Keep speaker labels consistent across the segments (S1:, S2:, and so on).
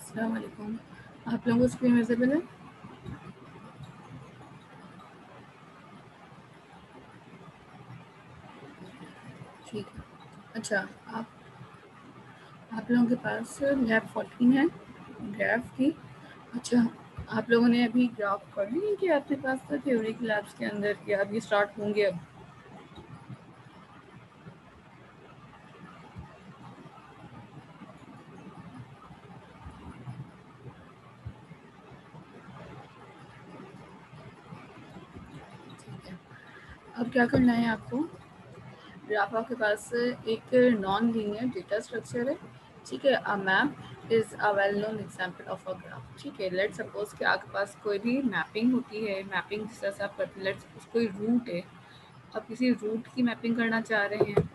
S1: अस्सलाम वालेकुम। आप लोगों को स्क्रीन विजिबल है? ठीक है। अच्छा, आप लोगों के पास लैब 14 है ग्राफ की। अच्छा, आप लोगों ने अभी ग्राफ पढ़ ली है कि आपके पास था थ्योरी की लैब्स के अंदर कि अब ये स्टार्ट होंगे अब? ठीक है। अब क्या करना है आपको? ग्राफ आपके पास एक नॉन लीनियर डेटा स्ट्रक्चर है। ठीक है, a map is a well known example of a graph. ठीक है, लेट्स सपोज कि आपके पास कोई भी मैपिंग होती है, मैपिंग जिस तरह से आप करते हैं, लेट्स सपोज कोई रूट है, आप किसी रूट की मैपिंग करना चाह रहे हैं,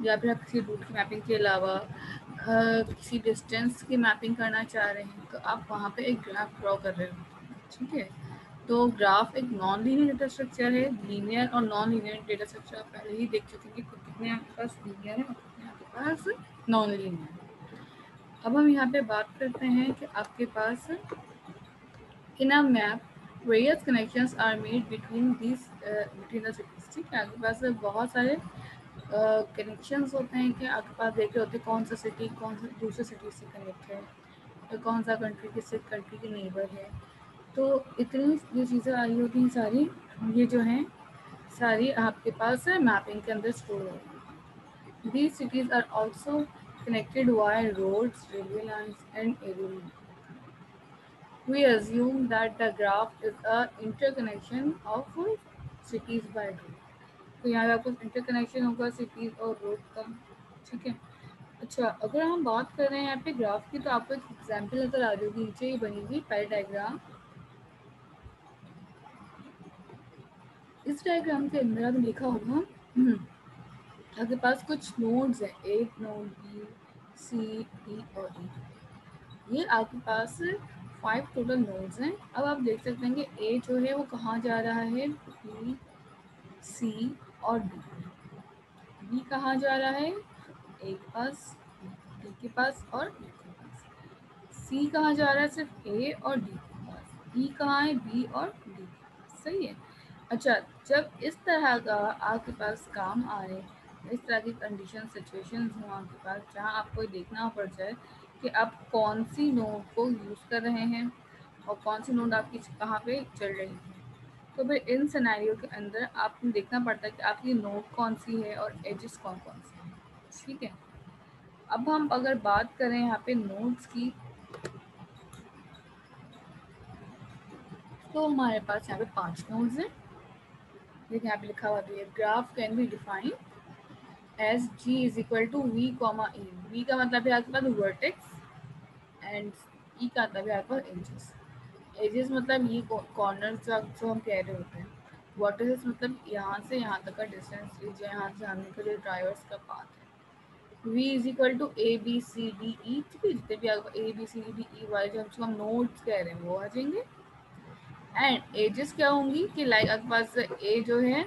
S1: या फिर आप किसी रूट की मैपिंग के अलावा किसी डिस्टेंस की मैपिंग करना चाह रहे हैं, तो आप वहाँ पे एक ग्राफ ड्रॉ कर रहे हो। ठीक है, तो ग्राफ एक नॉन लीनियर डेटा स्ट्रक्चर है। लीनियर और नॉन लीनियर डेटा स्ट्रक्चर आप पहले ही देख चुके हैं कि कितने आपके पास लीनियर है और कितने आपके पास नॉन लीनियर है। अब हम यहाँ पे बात करते हैं कि आपके पास in a map various connections are made between the cities. ठीक है, आपके पास बहुत सारे कनेक्शंस होते हैं कि आपके पास देख रहे होते हैं कौन सा सिटी कौन सा दूसरे सिटी से कनेक्ट है, या कौन सा कंट्री किस कंट्री के नेबर है। तो इतनी ये चीज़ें आई होती हैं सारी, ये जो हैं सारी आपके पास मैपिंग के अंदर स्टोर होती हैं। These cities are also connected via roads, railway lines, and aerial. We assume that the graph is a interconnection of cities by road. तो यहाँ पे आपको इंटरकनेक्शन होगा सिटीज और रोड का। ठीक है। अच्छा, अगर हम बात कर रहे हैं यहाँ पे ग्राफ की, तो आपको एक एग्जाम्पल नजर आ रही होगी, नीचे ही बनी हुई पहले डायग्राम। इस डायग्राम के अंदर आपने लिखा होगा आपके पास कुछ नोड्स हैं, ए नोड, बी, सी, डी और ई। ये आपके पास 5 टोटल नोड्स हैं। अब आप देख सकते हैं कि ए जो है वो कहाँ जा रहा है, बी, सी और डी। बी कहाँ जा रहा है, ए के पास, डी के पास और ई के पास। सी कहाँ जा रहा है, सिर्फ ए और डी के पास। ई कहाँ है, बी और डी के पास। सही है। अच्छा, जब इस तरह का आपके पास काम आए, इस तरह की कंडीशन सिचुएशन हो आपके पास, जहाँ आपको ये देखना पड़ जाए कि आप कौन सी नोड को यूज़ कर रहे हैं और कौन सी नोड आपकी कहाँ पे चल रही है, तो फिर इन सिनेरियो के अंदर आपको देखना पड़ता है कि आपकी नोड कौन सी है और एजेस कौन कौन से हैं। ठीक है। अब हम अगर बात करें यहाँ पे नोड्स की, तो हमारे पास यहाँ पे 5 नोड्स हैं। देखिए यहाँ पे लिखा हुआ भी है, graph can be defined as G is equal to V comma E। V का मतलब है आपके पास वर्टेक्स, एंड E का मतलब है आपके पास एजेस। एजेस मतलब ये कॉर्नर्स जो हम कह रहे होते हैं। वर्टेक्स मतलब यहाँ से यहाँ तक का डिस्टेंस, जो यहाँ से आने का जो ड्राइवर्स का पाथ है। V is equal to A B C D E. ठीक है, जितने भी आपको ए बी सी डी ई वाले जो हम नोड्स कह रहे हैं वो आ जाएंगे। एंड एजेस क्या होंगी कि लाइक आपके पास ए जो है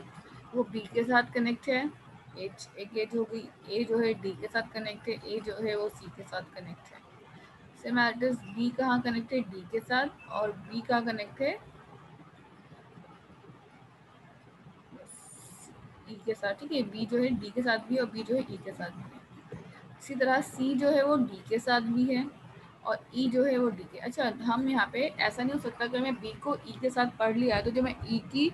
S1: वो बी के साथ कनेक्ट है, एज एक एज होगी, ए जो है डी के साथ कनेक्ट है, ए जो है वो सी के साथ कनेक्ट है। सेम एज बी कहाँ कनेक्ट है, डी के साथ, और बी कहाँ कनेक्ट है, ई के साथ। ठीक है, बी जो है डी के साथ भी है और बी जो है ई के साथ भी है। इसी तरह सी जो है वो डी के साथ भी है और ई जो है वो डी के। अच्छा, हम यहाँ पे ऐसा नहीं हो सकता कि मैं बी को ई के साथ पढ़ लिया तो जब मैं ई की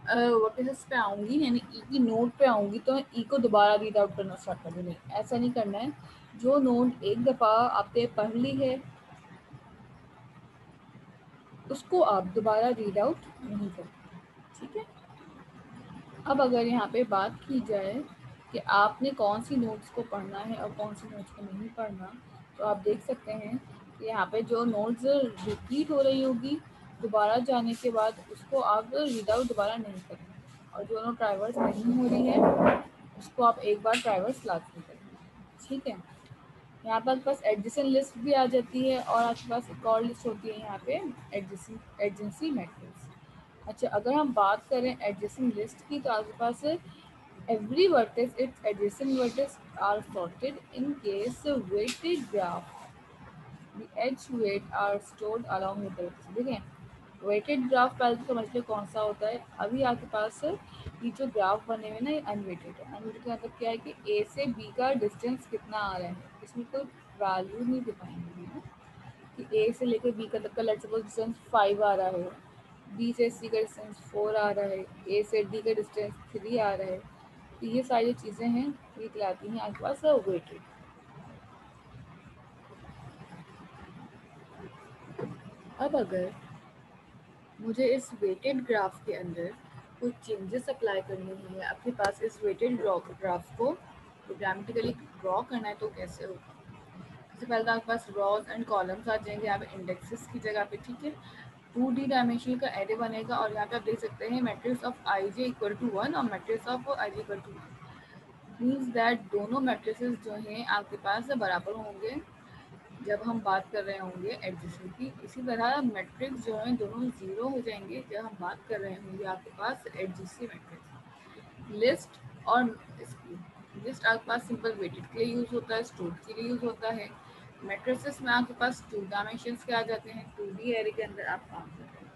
S1: वर्टिसेस पे आऊँगी, यानी ई की नोड पे आऊँगी, तो मैं ई को दोबारा रीड आउट करना स्टार्ट कर दूँ। नहीं, ऐसा नहीं करना है। जो नोड एक दफ़ा आपने पढ़ ली है उसको आप दोबारा रीड आउट नहीं करते। ठीक है। अब अगर यहाँ पे बात की जाए कि आपने कौन सी नोट्स को पढ़ना है और कौन सी नोट्स को नहीं पढ़ना, तो आप देख सकते हैं कि यहाँ पे जो नोट्स रिपीट हो रही होगी दोबारा जाने के बाद, उसको आप रीड आउट दोबारा नहीं करेंगे, और जो नोट ट्राइवर्स नहीं हो रही है उसको आप एक बार ट्राइवर्स लाजमी करेंगे। ठीक है। यहाँ पर आपके पास एडजेसेंट लिस्ट भी आ जाती है, और आपके पास एक और लिस्ट होती है यहाँ पे एडजेंसी मैट्रिक्स। अच्छा, अगर हम बात करें एडजेसेंट लिस्ट की, तो आपके पास every vertex its adjacent vertex are sorted in case weighted graph the edge weight are stored along with the location. देखिए वेटेड ग्राफ पहले तो समझ लो कौन सा होता है। अभी आपके पास ये जो ग्राफ बने हुए ना ये अनवेटेड है। अनवेटेड का मतलब क्या है कि ए से बी का डिस्टेंस कितना आ रहा है, इसमें कोई वैल्यू नहीं डिफाइन हुई है कि ए से लेकर बी का तक का लेट्स सपोज डिस्टेंस 5 आ रहा है, बी से सी का डिस्टेंस 4 आ रहा है, ए से डी का डिस्टेंस 3 आ रहा है। तो ये सारी चीज़ें हैं, ये कहलाती हैं आपके पास वेटेड। अब अगर मुझे इस वेटेड ग्राफ के अंदर कुछ चेंजेस अप्लाई करने हैं, आपके पास इस वेटेड ग्राफ को प्रोग्रामेटिकली ड्रॉ करना है तो कैसे होगा। सबसे पहले तो आपके पास रॉज एंड कॉलम्स आ जाएंगे यहाँ पे इंडेक्सेस की जगह पे, ठीक है। 2D डायमेंशनल का एरे बनेगा और यहाँ पे आप देख सकते हैं matrix of I J equal to 1 और matrix of I J equal to 1 means that दोनों मैट्रिसेस जो हैं आपके पास बराबर होंगे जब हम बात कर रहे होंगे एडजेसेंट की। इसी तरह मैट्रिक्स जो है दोनों जीरो हो जाएंगे जब हम बात कर रहे होंगे आपके पास एडजेसेंट मैट्रिक्स। लिस्ट और इसकी लिस्ट आपके पास सिंपल वेटेड के लिए यूज होता है, स्टोर के लिए यूज होता है। मैट्रिसेस में आपके पास 2 डायमेंशंस के आ जाते हैं, 2D एरे के अंदर आप काम कर रहे हैं।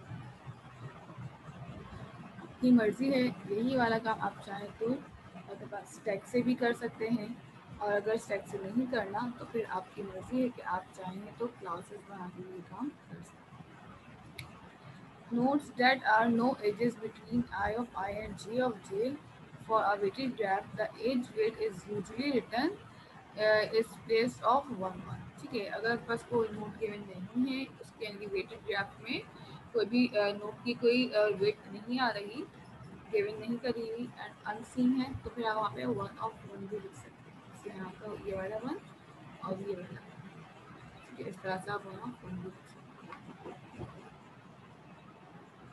S1: आपकी मर्जी है, यही वाला काम आप चाहें तो आपके पास स्टैक से भी कर सकते हैं, और अगर स्टैक से नहीं करना तो फिर आपकी मर्जी है कि आप चाहें तो क्लासेस बना के ये काम कर सकते हैं। Notes that are no edges between I of I and J of J for a weighted graph the edge weight is usually return is place of 1 1। ठीक है, अगर पास कोई नोट गिवन नहीं है उसके यानी वेटेड ग्राफ में कोई भी नोट की कोई वेट नहीं आ रही, गिवन नहीं करी हुई एंड अनसीन है, तो फिर आप वहाँ पे 1 भी लिख सकते हैं। जैसे यहाँ का ये वाला 1 और ये वाला 1, ठीक है, इस तरह से आप 1 भी लिख सकते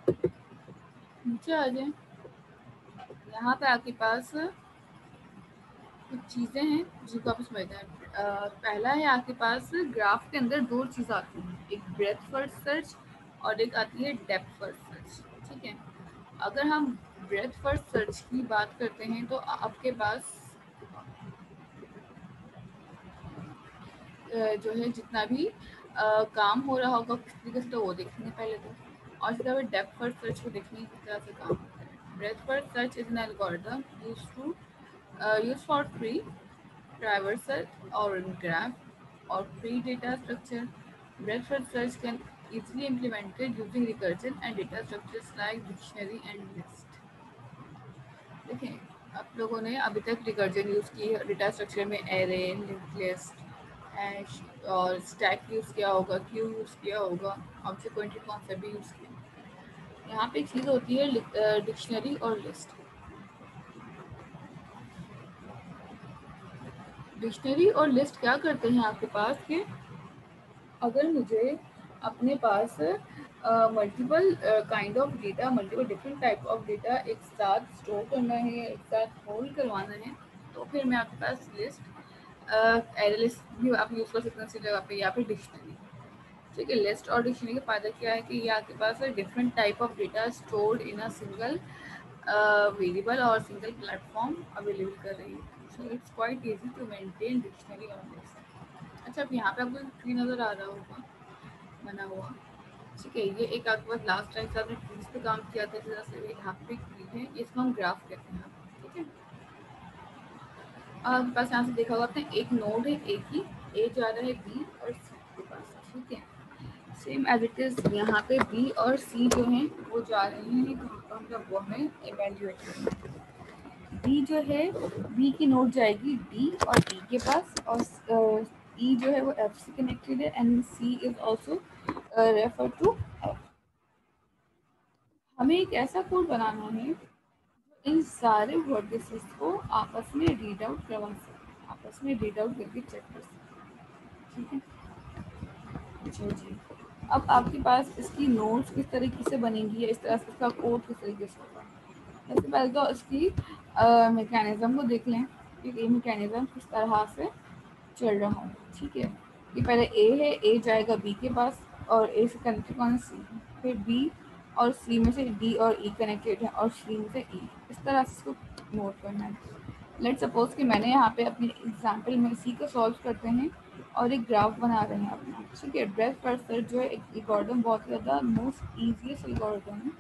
S1: हैं। नीचे आ जाए, यहाँ पे आपके पास कुछ चीज़ें हैं जिनको आप समझते हैं। पहला है आपके पास ग्राफ के अंदर दो चीज़ आती हैं, एक ब्रेथ फर्स्ट सर्च और एक आती है डेप्थ फर्स्ट सर्च। ठीक है, अगर हम ब्रेथ फर्स्ट सर्च की बात करते हैं तो आपके पास जो है जितना भी काम हो रहा होगा किस तरीके से, तो वो देखेंगे पहले तो। और इसके अलावा डेप्थ फर्स्ट सर्च को देखेंगे किस तरह से काम होता है। Breath first search is an algorithm use for tree traversal or graph or free data structure. Breadth first search can easily implemented using recursion and data structures like dictionary and list. देखें आप लोगों ने अभी तक recursion use की है data structure में, array, link list, hash और स्टैक यूज़ किया होगा, क्यू यूज़ किया होगा, ऑब्जेक्ट कॉन्सेप्ट भी यूज़ किया। यहाँ पे एक चीज़ होती है डिक्शनरी और लिस्ट। डिक्शनरी और लिस्ट क्या करते हैं आपके पास के, अगर मुझे अपने पास multiple kind of data, multiple different type of data एक साथ स्टोर करना है, एक साथ होल्ड करवाना है, तो फिर मैं आपके पास लिस्ट एरे लिस्ट भी आप यूज़ कर सकते हैं उसी जगह पे, या फिर डिक्शनरी। ठीक है, लिस्ट और डिक्शनरी का फ़ायदा क्या है कि ये आपके पास different type of data stored in a single variable और सिंगल प्लेटफॉर्म अवेलेबल कर रही है। So it's quite easy to maintain dictionary और लिस्ट। अच्छा, अब यहाँ पे आपको ट्री नज़र आ रहा होगा बना हुआ। ठीक है, ये एक आपके पास लास्ट टाइम से आपने ट्रीज पे काम किया था, जैसे यहाँ पे ट्री है, इसको हम ग्राफ कहते हैं। ठीक है, आपके पास यहाँ से देखा होगा आपने एक नोड है, एक ही ए जा रहा है बी और सी के पास। ठीक है, सेम एज इट इज यहाँ पे बी और सी जो हैं वो जा रहे हैं कहाँ पर, मतलब वो हमें इवेल्युएट करना है। बी जो है, बी की नोड जाएगी डी और ई के पास, और ई जो है वो एफ से कनेक्टेड है and C is also refer to F. हमें एक ऐसा कोड बनाना है जो इन सारे वर्टिसेस को आपस में रीड आउट करवा सके, आपस में रीड आउट करके चेक कर सके। ठीक है, अच्छा जी, अब आपके पास इसकी नोट्स किस तरीके से बनेंगी या इस तरह से इसका कोड किस तरीके से होगा। सबसे पहले तो इसकी मैकेनिज़्म को देख लें कि ये मैकेनिज़्म किस तरह से चल रहा हूँ। ठीक है, ये पहले ए है, ए जाएगा बी के पास और ए से कनेक्टेड कौन है, सी। फिर बी और सी में से डी और ई कनेक्टेड है और सी में से ई। इस तरह से इसको नोट करना है। लेट सपोज कि मैंने यहाँ पे अपनी एग्जाम्पल में सी को सॉल्व करते हैं और एक ग्राफ बना रहे हैं अपना, ठीक है। ब्रेथ फर्स्ट सर्च जो है एक एल्गोरिथम बहुत ही ज़्यादा मोस्ट ईजीएस्ट एल्गोरिथम है।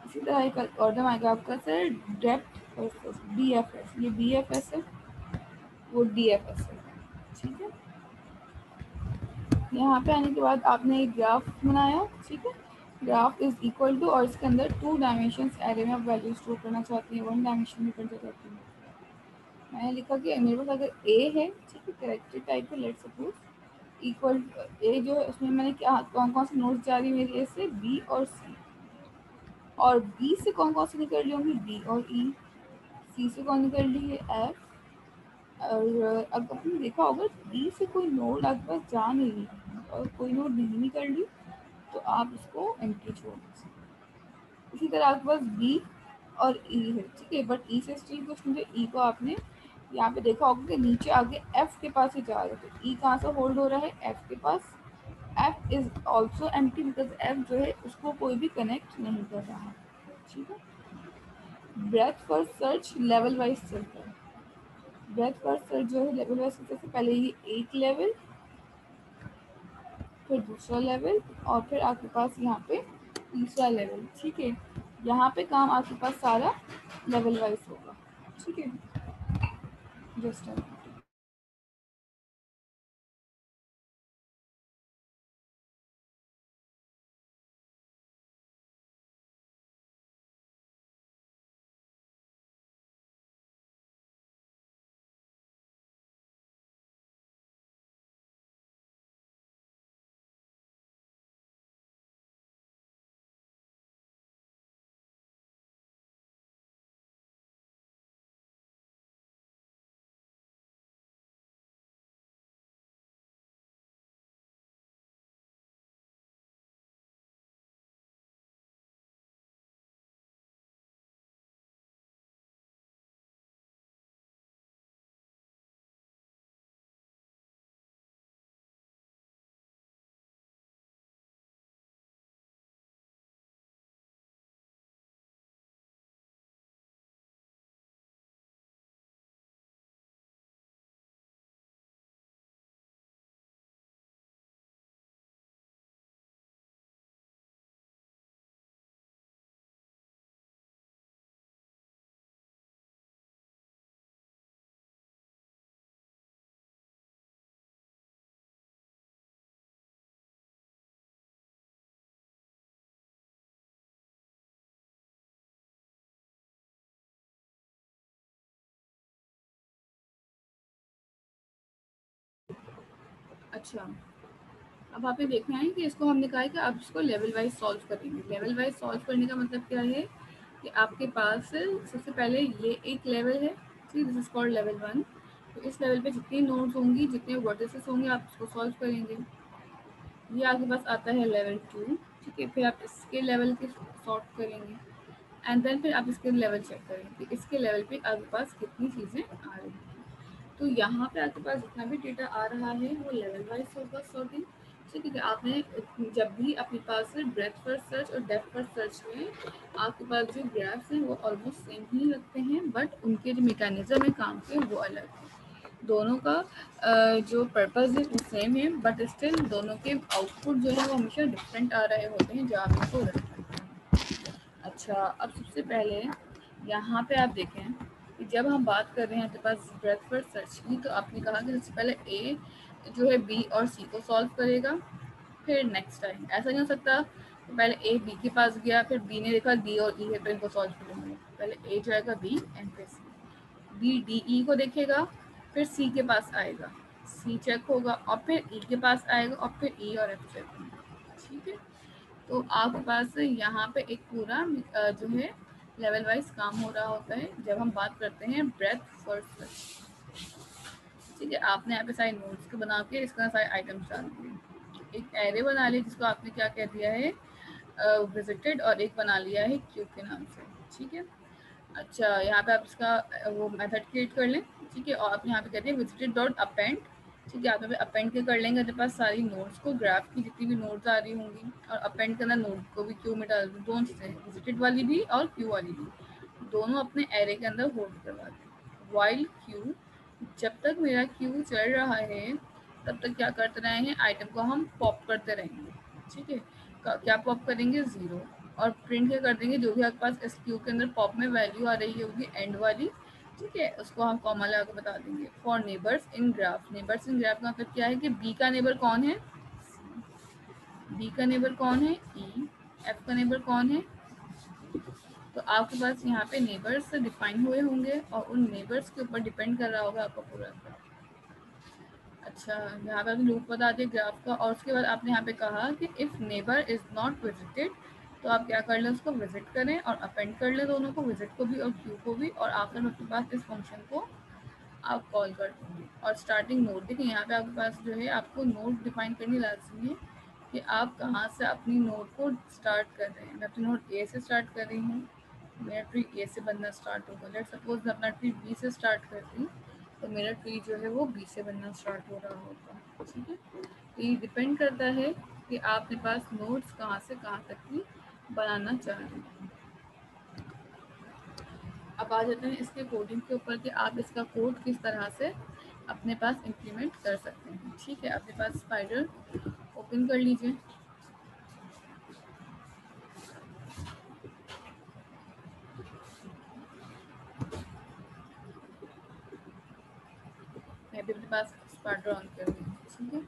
S1: इसी तरह एक एल्गोरिथम आएगा आपका sir depth first search, DFS। ये BFS है, वो DFS है, ठीक है। यहाँ पे आने के बाद आपने एक ग्राफ बनाया, ठीक है। ग्राफ इज इक्वल टू, और इसके अंदर 2 डायमेंशंस एरे में आप वैल्यू स्टोर करना चाहती हैं, 1 डायमेंशन में करना चाहती हैं। मैंने लिखा कि मेरे पास अगर ए है, ठीक है, कैरेक्टर टाइप है, लेट्स सपोज इक्वल ए जो है उसमें मैंने क्या कौन कौन से नोट्स जा रही है मेरी, ए से बी और सी, और बी से कौन कौन से निकल रही होंगी, डी और ई, सी से कौन निकल रही है, एफ, और अगर आपने देखा होगा डी से कोई नोड आपके पास जा नहीं रही और कोई नोड नहीं निकल रही, तो आप इसको एम्प्टी छोड़ दीजिए। इसी तरह आपके पास बी और ई है, ठीक है, बट ई से स्टिल कुछ मुझे, ई को आपने यहाँ पे देखा होगा कि नीचे आगे एफ के पास ही जा रहे थे, ई कहाँ से होल्ड हो रहा है, एफ के पास। F is also empty because F जो है उसको कोई भी कनेक्ट नहीं कर रहा है, ठीक है। Breath first search level wise चलता है। ब्रेथ फर्स्ट सर्च जो है लेवल वाइज चलता है, पहले ये एक लेवल, फिर दूसरा लेवल, और फिर आपके पास यहाँ पे तीसरा लेवल, ठीक है। यहाँ पे काम आपके पास सारा लेवल वाइज होगा, ठीक है। जस्ट अच्छा, अब आपने देखना है कि इसको हमने कहा है कि आप इसको लेवल वाइज सॉल्व करेंगे। लेवल वाइज सॉल्व करने का मतलब क्या है कि आपके पास सबसे पहले ये एक लेवल है, ठीक, दिस इज कॉल्ड लेवल 1। तो इस लेवल पे जितनी नोड्स होंगी, जितने वर्टिसेस होंगे, आप इसको सॉल्व करेंगे। ये आपके पास आता है लेवल 2, ठीक है, फिर आप इसके लेवल के सॉर्ट करेंगे, एंड देन फिर आप इसके लेवल चेक करेंगे कि इसके लेवल पे आपके पास कितनी चीज़ें आ रही हैं। तो यहाँ पे आपके पास जितना भी डेटा आ रहा है वो लेवल वाइज होगा सॉर्टिंग, ठीक है। आपने जब भी अपने पास ब्रेथ फर्स्ट सर्च और डेप्थ फर्स्ट सर्च में आपके पास जो ग्राफ्स हैं वो ऑलमोस्ट सेम ही लगते हैं, बट उनके जो मैकेनिज्म है काम के वो अलग है। दोनों का जो पर्पस है वो सेम है, बट स्टिल दोनों के आउटपुट जो है वो हमेशा डिफरेंट आ रहे होते हैं जब आप इनको रन करते हैं। अच्छा, अब सबसे पहले यहाँ पे आप देखें कि जब हम बात कर रहे हैं आपके पास ब्रेथ फर्स्ट सर्च की, तो आपने कहा कि सबसे पहले ए जो है बी और सी को सॉल्व करेगा, फिर नेक्स्ट टाइम ऐसा नहीं हो सकता तो पहले ए बी के पास गया, फिर बी ने देखा डी और ई है तो इनको सॉल्व करेंगे, पहले ए जाएगा बी एंड फिर सी, बी डी ई को देखेगा, फिर सी के पास आएगा, सी चेक होगा, और फिर ई के पास आएगा, और फिर ई और एफ चेक होगा, ठीक है। तो आपके पास यहाँ पे एक पूरा जो है लेवल वाइज काम हो रहा होता है जब हम बात करते हैं ब्रेथ फर्स्ट सर्च, ठीक है। आपने यहाँ पे सारे नोट्स के बना के इसका सारे आइटम्स डाल दिए, एक एरे बना लिया जिसको आपने क्या कह दिया है, विजिटेड, और एक बना लिया है क्यू के नाम से, ठीक है। अच्छा, यहाँ पे आप इसका वो मेथड क्रिएट कर लें, ठीक है, और आप यहाँ पे कहते हैं विजिटेड डॉट अपेंड, ठीक है। आप यहाँ पे अपेंड के कर लेंगे अपने पास सारी नोट्स को, ग्राफ की जितनी भी नोट्स आ रही होंगी, और अपेंड करना नोट को भी क्यू में डाल दूँ, दोनों चीज़ें विजिटेड वाली भी और क्यू वाली भी, दोनों अपने एरे के अंदर होल्ड करवा दें। वाइल क्यू, जब तक मेरा क्यू चल रहा है तब तक क्या करते रहे हैं, आइटम को हम पॉप करते रहेंगे। ठीक है, क्या पॉप करेंगे, 0, और प्रिंट क्या कर देंगे, जो भी आपके पास एस क्यू के अंदर पॉप में वैल्यू आ रही होगी एंड वाली, ठीक है, उसको हम कॉमा लगा के बता देंगे। For neighbours in graph, neighbours in graph का मतलब क्या है कि बी का नेबर कौन है, बी का नेबर कौन है, ई, एफ का नेबर कौन है। तो आपके पास यहाँ पे नेबर्स डिफाइन हुए होंगे और उन नेबर्स के ऊपर डिपेंड कर रहा होगा आपका पूरा ग्राफ। अच्छा, यहाँ पे लूप बता दिए ग्राफ का, और उसके बाद आपने यहाँ पे कहा कि if neighbour is not visited, तो आप क्या कर लें, उसको विजिट करें और अपेंड कर लें दोनों को, विजिट को भी और क्यू को भी, और आखिर में आपके पास इस फंक्शन को आप कॉल कर देंगे। और स्टार्टिंग नोड, देखिए यहाँ पे आपके पास जो है आपको नोड डिफाइन करनी लाजमी है कि आप कहाँ से अपनी नोड को स्टार्ट कर रहे हैं। मैं अपनी नोड ए से स्टार्ट कर रही हूँ, मेरा ट्री ए से बनना स्टार्ट होगा। लेट सपोज मैं अपना ट्री बी से स्टार्ट कर रही हूँ, तो मेरा ट्री जो है वो बी से बनना स्टार्ट हो रहा होगा। ठीक है, तो ये डिपेंड करता है कि आपके पास नोड्स कहाँ से कहाँ तक की बनाना चाह रहे हैं। अब आ जाते हैं इसके कोडिंग के ऊपर कि आप इसका कोड किस तरह से अपने पास इम्प्लीमेंट कर सकते हैं। ठीक है, अपने पास स्पाइडर ओपन कर लीजिए। मैं भी अपने पास स्पाइडर ऑन कर रही हूँ। ठीक है,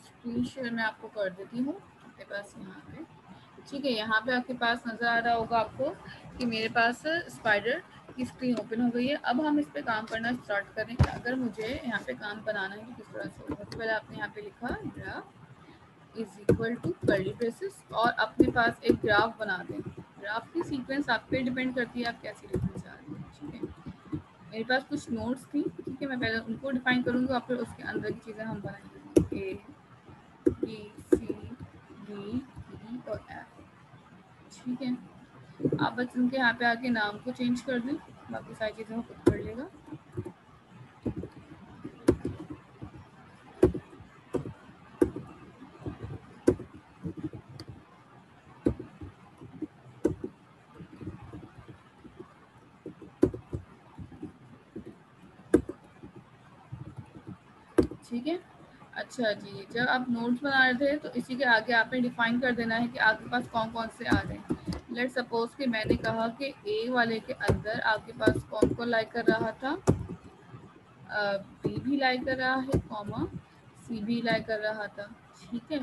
S1: स्क्रीन शेयर मैं आपको कर देती हूँ अपने पास यहाँ पे। ठीक है, यहाँ पे आपके पास नज़र आ रहा होगा आपको कि मेरे पास स्पाइडर की स्क्रीन ओपन हो गई है। अब हम इस पे काम करना स्टार्ट करें कि अगर मुझे यहाँ पे काम बनाना है तो किस तरह से होगा। तो पहले आपने यहाँ पे लिखा graph is equal to curly braces, और अपने पास एक ग्राफ बना दें। ग्राफ की सीक्वेंस आप पे डिपेंड करती है आप कैसी लिखना चाह रहे हैं। ठीक है, मेरे पास कुछ नोट्स थी, ठीक है, मैं पहले उनको डिफाइन करूँगी और फिर उसके अंदर की चीज़ें हम बनाएंगे, ए बी सी डी ई और एफ। ठीक है, आप बस उनके यहाँ पे आके नाम को चेंज कर दें, बाकी सारी चीज़ें वो खुद कर लेगा। ठीक है, अच्छा जी, जब आप नोट्स बना रहे थे तो इसी के आगे आपने डिफाइन कर देना है कि आपके पास कौन कौन से आ रहे हैं। लेट सपोज कि मैंने कहा कि ए वाले के अंदर आपके पास कौन कौन लाइक कर रहा था, बी भी लाइक कर रहा है, कॉमा सी भी लाइक कर रहा था। ठीक है,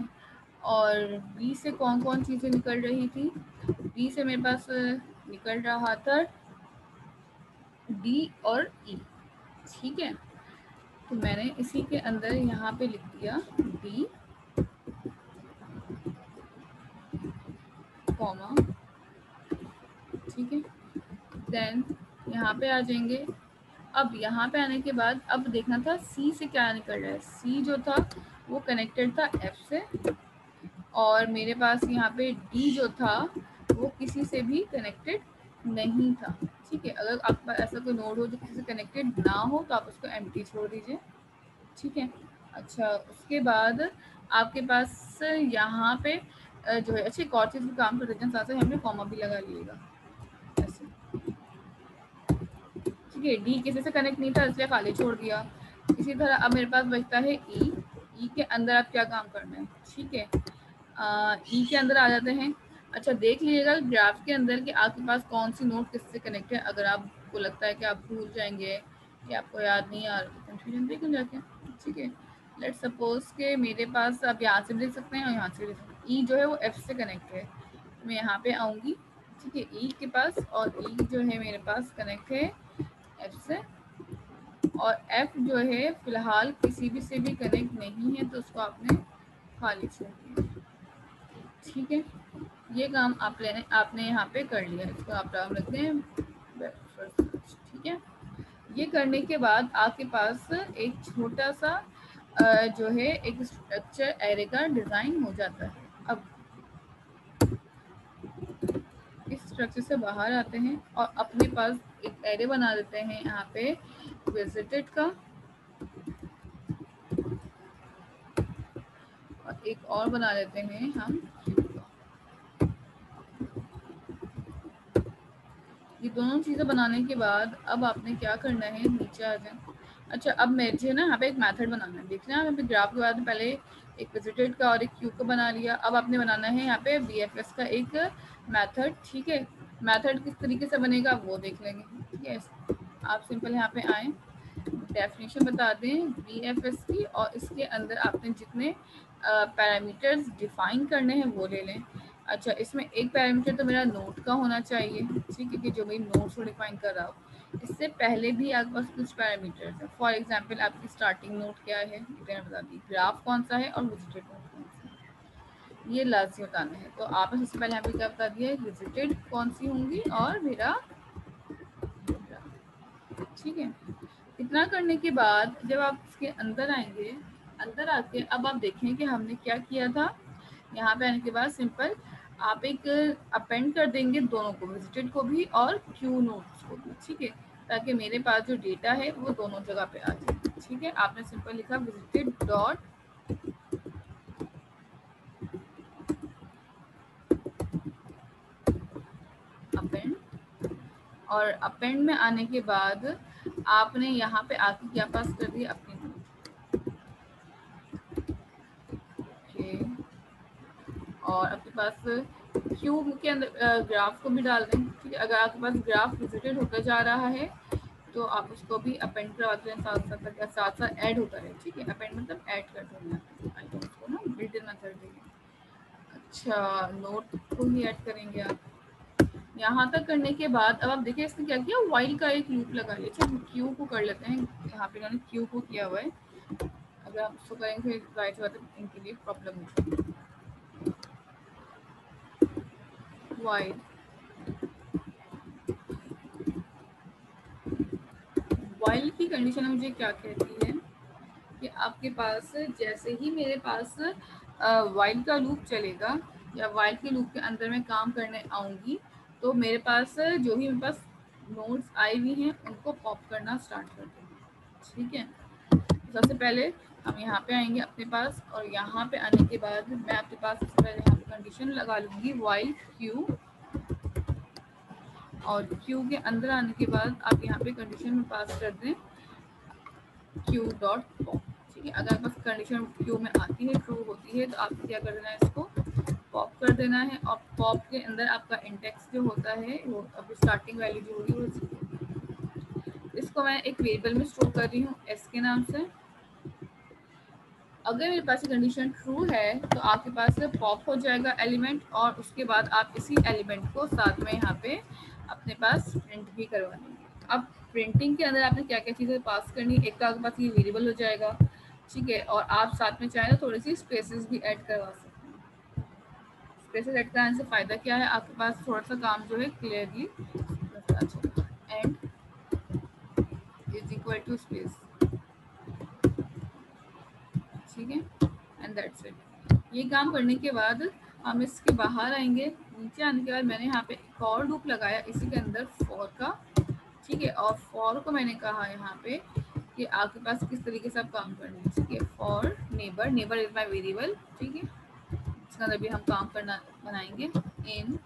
S1: और बी से कौन कौन चीज़ें निकल रही थी, बी से मेरे पास निकल रहा था डी और ई। ठीक है, तो मैंने इसी के अंदर यहाँ पे लिख दिया डी, कॉमा, ठीक है, देन यहाँ पे आ जाएंगे। अब यहाँ पे आने के बाद अब देखना था सी से क्या निकल रहा है। सी जो था वो कनेक्टेड था एफ से, और मेरे पास यहाँ पे डी जो था वो किसी से भी कनेक्टेड नहीं था। ठीक है, अगर आपके पास ऐसा कोई नोड हो जो किसी से कनेक्टेड ना हो तो आप उसको एम्प्टी छोड़ दीजिए। ठीक है, अच्छा, उसके बाद आपके पास यहाँ पे जो है, अच्छी एक और चीज़ भी काम कर देते हैं, साथ साथ हमने कॉमा भी लगा लिएगा ऐसे। ठीक है, डी किसी से कनेक्ट नहीं था इसलिए खाली छोड़ दिया। इसी तरह अब मेरे पास बचता है ई। ई के अंदर आप क्या काम करना है। ठीक है, ई के अंदर आ जाते हैं। अच्छा, देख लीजिएगा ग्राफ के अंदर कि आपके पास कौन सी नोड किससे कनेक्ट है। अगर आपको लगता है कि आप भूल जाएंगे कि आपको याद नहीं आ रहा, कन्फ्यूजन देखें जाके। ठीक है, लेट सपोज के मेरे पास आप यहाँ से भी देख सकते हैं और यहाँ से भी देख सकते हैं। ई जो है वो एफ से कनेक्ट है, मैं यहाँ पे आऊँगी। ठीक है, ई के पास, और ई जो है मेरे पास कनेक्ट है एफ से, और एफ जो है फिलहाल किसी भी से भी कनेक्ट नहीं है तो उसको आपने खाली छोड़ दिया। ठीक है, ये काम आपने यहाँ पे कर लिया। इसको आप नाम रखते हैं ठीक है, ये करने के बाद आपके पास एक छोटा सा जो है एक स्ट्रक्चर एरे का डिज़ाइन हो जाता है। अब इस स्ट्रक्चर से बाहर आते हैं और अपने पास एक एरे बना देते हैं यहाँ पे विजिटेड का, और एक और बना लेते हैं हम क्यू का। ये दोनों चीज़ें बनाने के बाद अब आपने क्या करना है, नीचे आ जाए। अच्छा, अब मुझे ना यहाँ पे एक मेथड बनाना है। देखना है यहाँ पे ग्राफ के बाद पहले एक विजिटेड का और एक क्यू का बना लिया। अब आपने बनाना है यहाँ पे VFS का एक मेथड। ठीक है, मेथड किस तरीके से बनेगा वो देख लेंगे। ठीक है, आप सिंपल यहाँ पे आए, डेफिनेशन बता दें VFS की, और इसके अंदर आपने जितने पैरामीटर्स डिफाइन करने हैं वो ले लें। अच्छा, इसमें एक पैरामीटर तो मेरा नोट का होना चाहिए, ठीक है, कि जो मेरी नोट्स को डिफाइन कर रहा हो। इससे पहले भी आपके पास कुछ पैरामीटर्स है। फॉर एग्जांपल आपकी स्टार्टिंग नोट क्या है, इतना बता दी, ग्राफ कौन सा है और विजिटेड नोट कौन सा है, ये लाजमी बताना है। तो आपने सबसे पहले यहाँ पे क्या बता दिया है, विजिटेड कौन सी होंगी और मेरा ग्राफ। ठीक है, इतना करने के बाद जब आप इसके अंदर आएंगे, अंदर आके अब आप देखें कि हमने क्या किया था। यहाँ पे आने के बाद सिंपल आप एक अपेंड कर देंगे दोनों को, विजिटेड को भी और क्यू नोट्स को भी। ठीक है, ताकि मेरे पास जो डेटा है वो दोनों जगह पे आ जाए। ठीक है, आपने सिंपल लिखा विजिटेड डॉट अपेंड, और अपेंड में आने के बाद आपने यहाँ पे आके क्या पास कर दिया, अपनी नोट। ओके, और आपके पास क्यूब के अंदर ग्राफ को भी डाल दें। ठीक है, अगर आपके पास ग्राफ विजिटेड होता जा रहा है तो आप उसको भी अपेंड करवाते हैं, साथ साथ तक साथ साथ ऐड होता रहे। ठीक है, अपेंड मतलब ऐड कर देंगे आइटम्स को ना, बिल्ट इन मेथड देंगे। अच्छा, नोट को ही ऐड करेंगे आप। यहाँ तक करने के बाद अब आप देखिए इसने क्या किया, वाइल का एक लूप लगा लिया। अच्छा, क्यू को कर लेते हैं, यहाँ पे इन्होंने क्यू को किया हुआ है। अगर आप उसको करेंगे फिर राइट बात है, इनके लिए प्रॉब्लम होगी। वाइल वाइल की कंडीशन मुझे क्या कहती है कि आपके पास जैसे ही मेरे पास वाइल का लूप चलेगा या वाइल के लूप के अंदर मैं काम करने आऊँगी, तो मेरे पास जो भी मेरे पास नोड्स आई हुई हैं उनको पॉप करना स्टार्ट कर देंगे। ठीक है, तो सबसे पहले हम यहाँ पे आएंगे अपने पास, और यहाँ पे आने के बाद मैं आपके पास सबसे पहले यहाँ पे कंडीशन लगा लूँगी वाइल क्यू, और क्यू के अंदर आने के बाद आप यहाँ पे कंडीशन में पास कर दें क्यू डॉट पॉप। ठीक है, अगर बस कंडीशन क्यू में आती है, ट्रू होती है, तो आपको क्या कर देना है, इसको पॉप कर देना है। और पॉप के अंदर आपका इंडेक्स जो होता है वो अभी स्टार्टिंग वैल्यू जो होगी वो 0। इसको मैं एक वेरिएबल में स्टोर कर रही हूँ एस के नाम से। अगर मेरे पास कंडीशन ट्रू है तो आपके पास पॉप हो जाएगा एलिमेंट, और उसके बाद आप इसी एलिमेंट को साथ में यहाँ पे अपने पास प्रिंट भी करवा देंगे। अब प्रिंटिंग के अंदर आपने क्या क्या चीज़ें पास करनी, एक तो आपके पास ये वेरिएबल हो जाएगा। ठीक है, और आप साथ में चाहें तो थोड़ी सी स्पेसेस भी ऐड करवा सकते हैं। स्पेसेस ऐड कराने से फ़ायदा क्या है, आपके पास थोड़ा सा काम जो है क्लियरली पता चलेगा। And is equal to space. ठीक है, एंड दैट्स इट। ये काम करने के बाद हम इसके बाहर आएंगे। नीचे आने के बाद मैंने यहाँ पे एक और लूप लगाया इसी के अंदर फॉर का। ठीक है, और फॉर को मैंने कहा यहाँ पे कि आपके पास किस तरीके से आप काम करना है। ठीक है, for neighbour, neighbour is my variable. ठीक है, इसके अंदर भी हम काम करना बनाएंगे इन।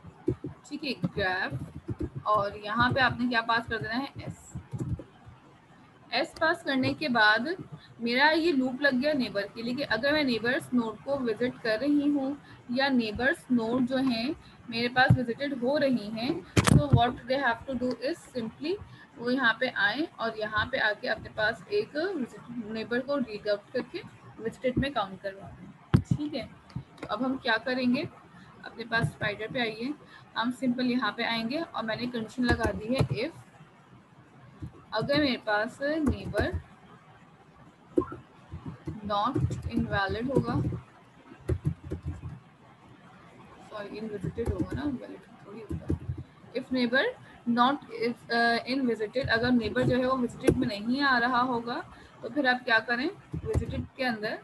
S1: ठीक है, ग्राफ, और यहाँ पे आपने क्या पास कर देना है, एस। एस पास करने के बाद मेरा ये लूप लग गया नेबर के लिए कि अगर मैं नेबर्स नोड को विजिट कर रही हूँ या नेबर्स नोड जो हैं मेरे पास विजिटेड हो रही हैं, तो what they have to do is simply वो यहाँ पे आए और यहाँ पे आके अपने पास एक नेबर को रीड आउट करके विजिटेड में काउंट करवा दें। ठीक है, तो अब हम क्या करेंगे, अपने पास स्पाइडर पे आइए, हम सिंपल यहाँ पे आएंगे और मैंने कंडीशन लगा दी है इफ अगर मेरे पास नेबर नॉट इनवैलिड होगा, सॉरी इनविजिटेड होगा ना, वैलिड थोड़ी होगा। इफ नेबर नॉट इनविजिटेड, अगर नेबर जो है वो विजिटेड में नहीं आ रहा होगा तो फिर आप क्या करें, विजिटेड के अंदर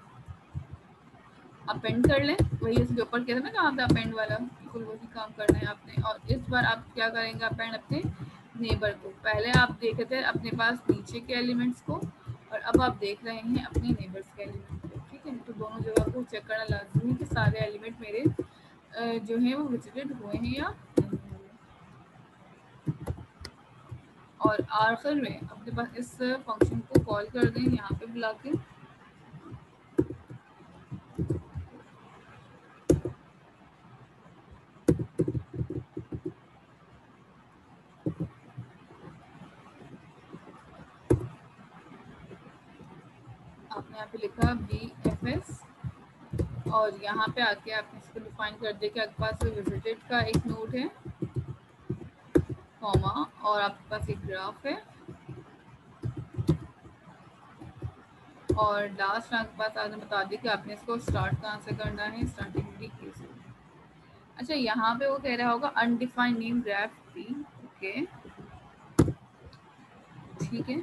S1: अपेंड कर लें। वही उसके ऊपर कहते हैं ना कहाँ पे अपेंड वाला, बिल्कुल वही काम करना है आपने। और इस बार आप क्या करेंगे, अपेंड अपने नेबर को। पहले आप देख रहे थे अपने पास नीचे के एलिमेंट्स को, और अब आप देख रहे हैं अपने नेबर्स के एलिमेंट को। ठीक है, तो दोनों जगह को चेक करना लाजमी है कि सारे एलिमेंट मेरे जो हैं वो विजिटेड हुए हैं या नहीं हुए। और आखिर में अपने पास इस फंक्शन को कॉल कर दें यहाँ पे बुला के। आपने यहाँ पे लिखा BFS और यहाँ पे आके आपने इसको डिफाइन कर दिया कि आपके पास विजिटेड का एक नोड है, कॉमा, और आपके पास एक ग्राफ है, और लास्ट में आपके पास आपने बता दिया कि आपने इसको स्टार्ट कहाँ से करना है, स्टार्टिंग की से। अच्छा, यहाँ पे वो कह रहा होगा undefined name graph P। Okay, ठीक है।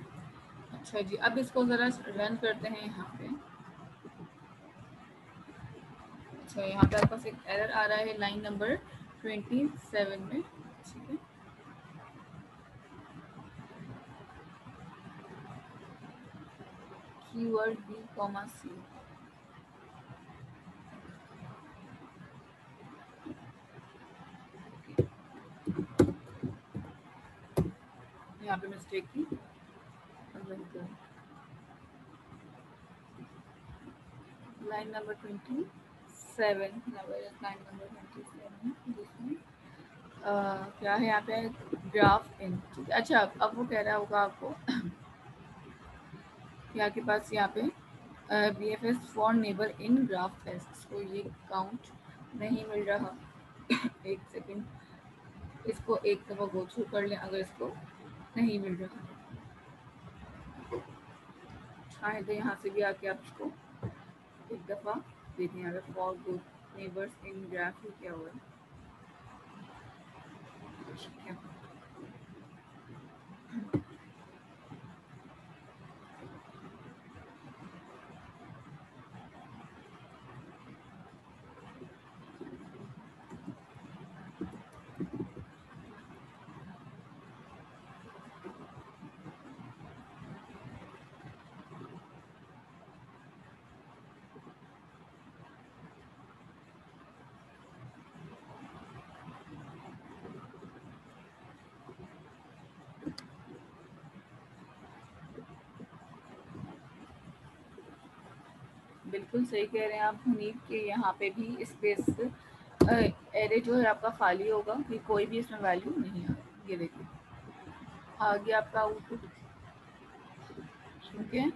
S1: अच्छा जी, अब इसको ज़रा रन करते हैं यहाँ पे। अच्छा, यहाँ पे आपके पास एक एरर आ रहा है लाइन नंबर 27 में, ठीक है। Keyword B, C। यहाँ पे मिस्टेक की, लाइन नंबर 27, लाइन नंबर 27 जिसमें क्या है यहाँ पे ग्राफ इन, ठीक है। अच्छा, अब वो कह रहा होगा आपको कि आपके पास यहाँ पे BFS for neighbour in graph S, इसको ये काउंट नहीं मिल रहा। एक सेकेंड, इसको एक दफ़ा गो थ्रू कर लें अगर इसको नहीं मिल रहा, चाहे तो यहाँ से भी आके आप इसको एक दफ़ा देखें अगर for good neighbours in graph ही क्या हुआ है, ठीक है। बिल्कुल सही कह रहे हैं आप मुनीब के, यहाँ पे भी स्पेस एरे जो है आपका खाली होगा कि कोई भी इसमें वैल्यू नहीं आ रही। ये देखिए आगे आपका आउटपुट, ठीक है।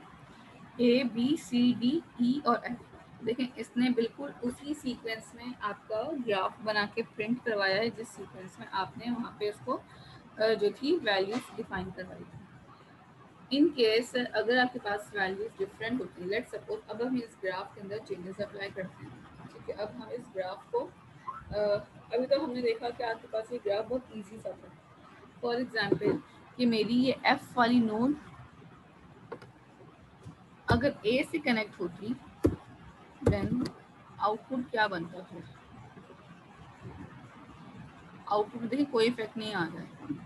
S1: A B C D E और F, देखें इसने बिल्कुल उसी सीक्वेंस में आपका ग्राफ बना के प्रिंट करवाया है जिस सीक्वेंस में आपने वहाँ पे उसको जो थी वैल्यूज डिफाइन करवाई थी। इन केस अगर आपके पास वैल्यूज डिफरेंट होती है, लेट सपोज अब हम इस ग्राफ के अंदर चेंजेस अप्लाई करते हैं, ठीक है। अब हम इस ग्राफ को अभी तो हमने देखा कि आपके पास ये ग्राफ बहुत इजी सा था। फॉर एग्जांपल कि मेरी ये एफ वाली नोड अगर ए से कनेक्ट होती, देन आउटपुट क्या बनता फिर? आउटपुट देखिए कोई इफेक्ट नहीं आ रहा है,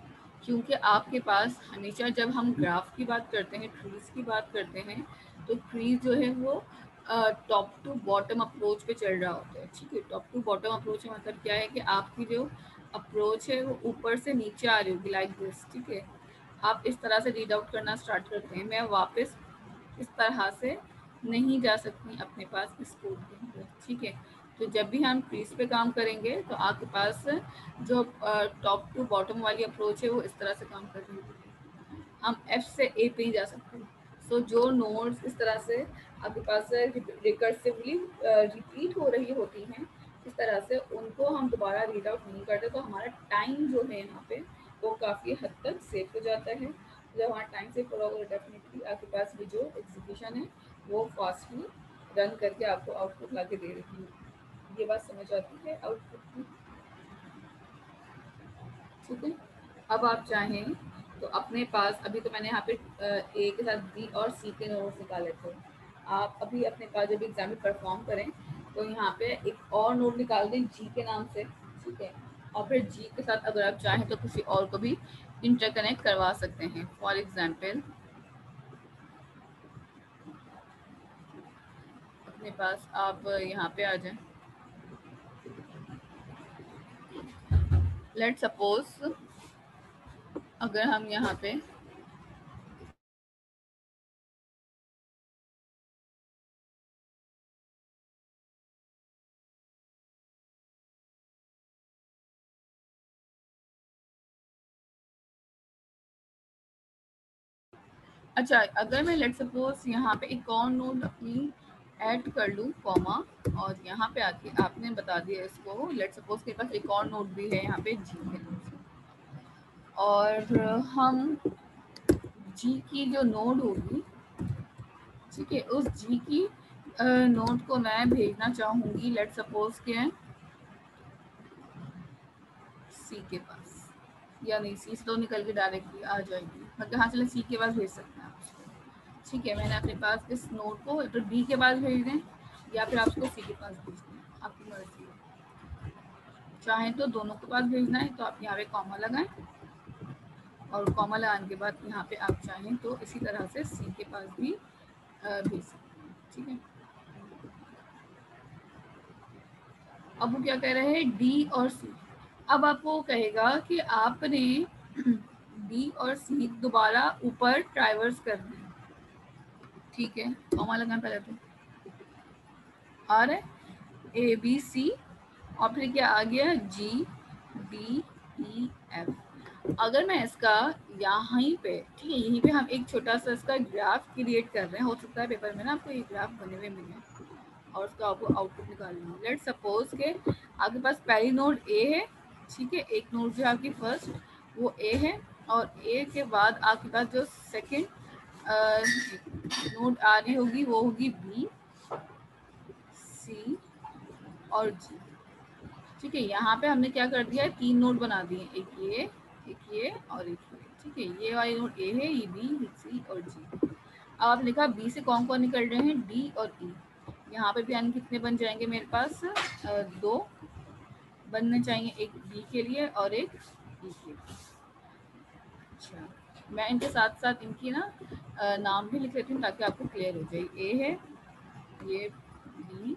S1: क्योंकि आपके पास हमेशा जब हम ग्राफ की बात करते हैं, ट्रीज की बात करते हैं, तो ट्रीज जो है वो टॉप टू बॉटम अप्रोच पे चल रहा होता है, ठीक है। टॉप टू बॉटम अप्रोच का मतलब क्या है कि आपकी जो अप्रोच है वो ऊपर से नीचे आ रही होगी, लाइक दिस, ठीक है। आप इस तरह से रीड आउट करना स्टार्ट करते हैं, मैं वापस इस तरह से नहीं जा सकती अपने पास इस कोड के अंदर, ठीक है। तो जब भी हम ट्रीज पे काम करेंगे तो आपके पास जो टॉप टू बॉटम वाली अप्रोच है वो इस तरह से काम कर रही है, हम एफ से ए पे ही जा सकते हैं। सो जो नोड्स इस तरह से आपके पास रिकर्सिवली रिपीट हो रही होती हैं, इस तरह से उनको हम दोबारा रीड आउट नहीं करते, तो हमारा टाइम जो है यहाँ पे वो काफ़ी हद तक सेव हो जाता है। जब हमारा टाइम सेव हो होगा डेफिनेटली आपके पास भी जो एग्जीक्यूशन है वो फास्टली रन करके आपको आउटपुट ला के दे रही है। ये बात समझ आती है आउटपुट की, ठीक है। अब आप चाहें तो अपने पास अभी तो मैंने यहाँ पे ए के साथ बी और सी के नोट्स निकाले थे, आप अभी अपने पास जब एग्जाम परफॉर्म करें तो यहाँ पे एक और नोट निकाल दें जी के नाम से, ठीक है। और फिर जी के साथ अगर आप चाहें तो किसी और को भी इंटरकनेक्ट करवा सकते हैं। फॉर एग्जाम्पल अपने पास आप यहाँ पे आ जाएं, लेट सपोज अगर हम यहाँ पे अच्छा, अगर मैं लेट सपोज यहाँ पे एक और नोड अपनी ऐड कर लूँ कॉमा, और यहाँ पे आके आपने बता दिया इसको, लेट सपोज के पास एक और नोड भी है यहाँ पे जी के नाम से, और हम जी की जो नोड होगी, ठीक है, उस जी की नोड को मैं भेजना चाहूँगी लेट सपोज के सी के पास, या नहीं सी से तो निकल के डायरेक्टली आ जाएगी, मतलब हाँ चले सी के पास भेज सकते हैं आप उसको। ठीक है, मैंने अपने पास इस नोड को तो डी के पास भेज दें, या फिर आपको सी के पास भेज दें, आपकी मर्जी है। चाहें तो दोनों के पास भेजना है तो आप यहाँ पे कॉमा लगाएं, और कॉमा लगाने के बाद यहाँ पे आप चाहें तो इसी तरह से सी के पास भी भेज सकते हैं। ठीक है, अब वो क्या कह रहे हैं, डी और सी। अब आपको कहेगा कि आपने डी और सी दोबारा ऊपर ट्राइवर्स कर दी। ठीक है, कॉमा लगाना पहले तो आ रहा है ए बी सी, और फिर क्या आ गया जी डी ई एफ। अगर मैं इसका यहीं पे, ठीक है, यहीं पे हम एक छोटा सा इसका ग्राफ क्रिएट कर रहे हैं, हो सकता है पेपर में ना आपको ये ग्राफ बने हुए मिले, और उसका आपको आउटपुट निकालना है। लेट सपोज के आपके पास पहली नोड ए है, ठीक है, एक नोड जो है आपकी फर्स्ट वो ए है, और ए के बाद आपके पास जो सेकंड नोड आ रही होगी वो होगी बी सी और जी। ठीक है, यहाँ पे हमने क्या कर दिया है, तीन नोड बना दिए, एक ये और एक ये। ठीक है, ये वाली नोड ए है, ये बी सी और जी। अब आप लिखा बी से कौन कौन निकल रहे हैं, डी और ई। यहाँ पे भी यानी कितने बन जाएंगे मेरे पास, दो बनने चाहिए, एक बी के लिए और एक ई के लिए। अच्छा, मैं इनके साथ साथ इनकी ना नाम भी लिख लेती हूँ ताकि आपको क्लियर हो जाए। ए है, ये बी,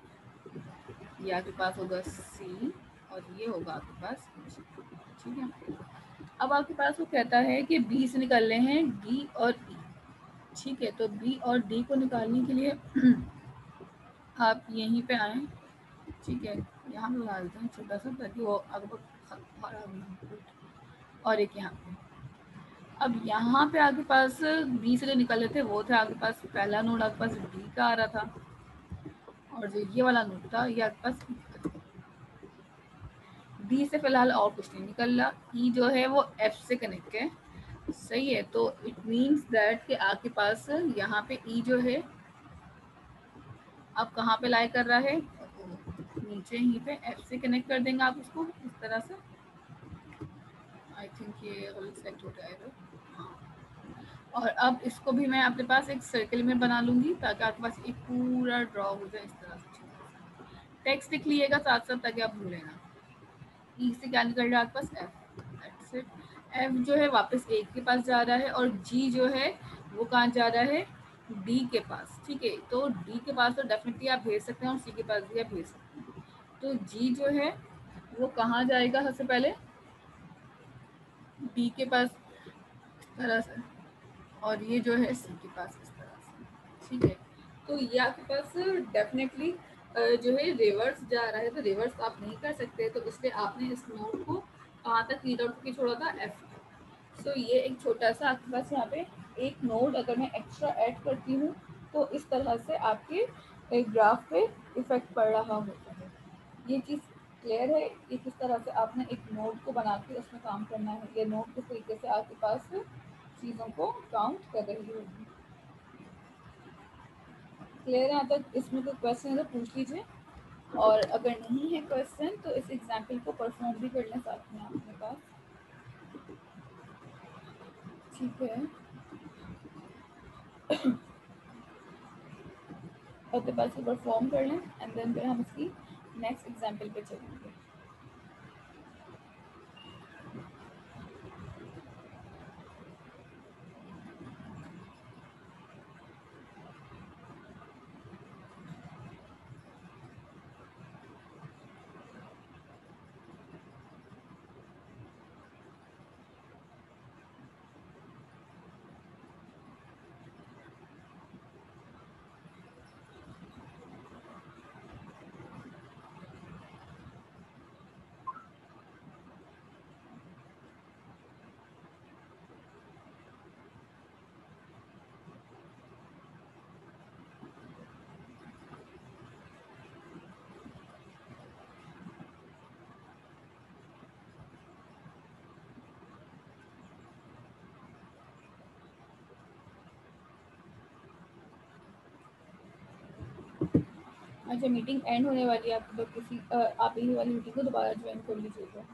S1: ये आपके पास होगा सी, और ये होगा आपके पास जी। ठीक है, अब आपके पास वो कहता है कि बी से निकल रहे हैं डी और ई। ठीक है, तो बी और डी को निकालने के लिए आप यहीं पे आए, ठीक है, यहाँ पे बना देते हैं छोटा सा ताकि वो आगे खराब ना हो, और एक यहाँ पे। अब यहाँ पे आपके पास बी से जो निकल रहे थे वो थे आपके पास, पहला नोड आपके पास डी का आ रहा था, और जो ये वाला नोड था ये आपके पास ई का था। डी से फिलहाल और कुछ नहीं निकल रहा, ई जो है वो एफ से कनेक्ट है। सही है, तो इट मीन्स दैट कि आपके पास यहाँ पे ई जो है अब कहाँ पे लाई कर रहा है, नीचे यहीं पे एफ से कनेक्ट कर देंगे आप उसको इस तरह से। आई थिंक ये गलत सेलेक्ट हो जाएगा, हाँ। और अब इसको भी मैं अपने पास एक सर्कल में बना लूंगी ताकि आपके पास एक पूरा ड्रॉ हो जाए इस तरह से। टेक्स्ट लिख लिएगा साथ साथ ताकि आप भूलें ना। ई से क्या निकल रहा है आपके पास, एफ, दैट्स इट। एफ जो है वापस ए के पास जा रहा है, और जी जो है वो कहाँ जा रहा है, डी के पास। ठीक है, तो डी के पास तो डेफिनेटली आप भेज सकते हैं, और सी के पास भी आप भेज सकते हैं। तो जी जो है वो कहाँ जाएगा, सबसे पहले डी के पास इस तरह से, और ये जो है सी के पास इस तरह से। ठीक है, तो ये आपके पास डेफिनेटली जो है रिवर्स जा रहा है, तो रिवर्स आप नहीं कर सकते, तो इसलिए आपने इस नोड को कहाँ तक रीड आउट की छोड़ा था, एफ। सो ये एक छोटा सा आपके पास यहाँ पे एक नोड अगर मैं एक्स्ट्रा ऐड करती हूँ तो इस तरह से आपके एक ग्राफ पे इफेक्ट पड़ रहा होता है। ये चीज़ क्लियर है कि किस तरह से आपने एक नोड को बना के उसमें काम करना है, ये नोड किस तरीके से आपके पास चीज़ों को काउंट कर रही होगी। क्लियर है यहाँ तक? इसमें कोई क्वेश्चन है तो पूछ लीजिए, और अगर नहीं है क्वेश्चन तो इस एग्जाम्पल को परफॉर्म भी कर लें साथ में अपने पास। ठीक है, अपने पास परफॉर्म कर लें, एंड देन फिर हम इसकी नेक्स्ट एग्जाम्पल पे चलेंगे। अच्छा मीटिंग एंड होने वाली है आपकी, तो किसी आप यही वाली मीटिंग को दोबारा ज्वाइन कर लीजिएगा।